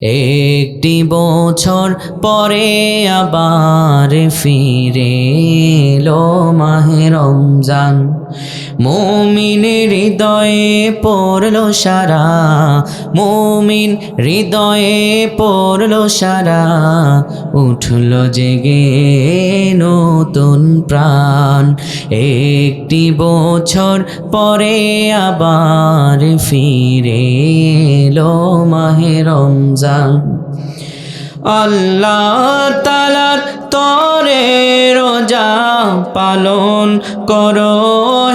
একটি বছর পরে আবার ফিরে এলো মাহে রমজান। মুমিন হৃদয়ে পড়লো সারা, মুমিন হৃদয়ে পড়লো সারা, উঠলো জেগে নতুন প্রাণ। একটি বছর পরে আবার ফিরে এলো মাহে রমজান। আল্লাহ তাআলার তরে রোজা পালন করো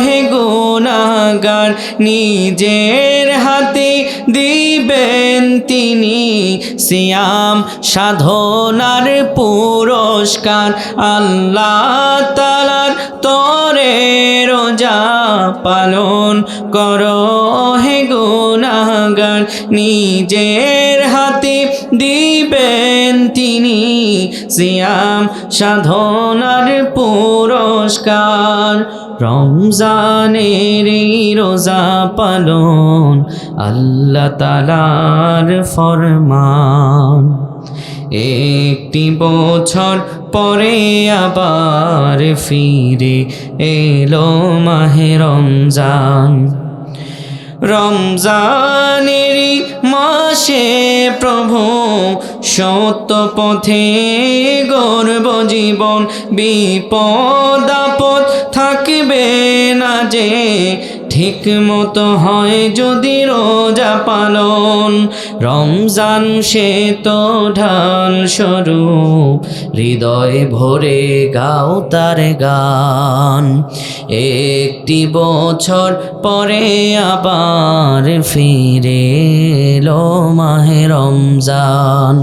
হে গুনাহগার, নিজের হাতে দিবেন তিনি সিয়াম সাধনার পুরস্কার। আল্লাহ তাআলার তরে রোজা পালন করো হে গুনাহগার, নিজের হাতে দিবেন তিনি সিয়াম সাধনার পুরস্কার। রমজানের এই রোজা পালন আল্লাহ তাআলার ফরমান। একটি বছর পরে আবার ফিরে এলো মাহে রমজান। রমজানের মাসে প্রভু সত্য পথে গর্ব জীবন, বিপদ আপদ থাকবে না যে, ঠিক মতো হয় যদি রোজা পালন। রমজান সে তো ঢাল স্বরূপ, হৃদয় ভরে গাও তার গান। একটি বছর পরে আবার ফিরে এলো মাহে রমজান।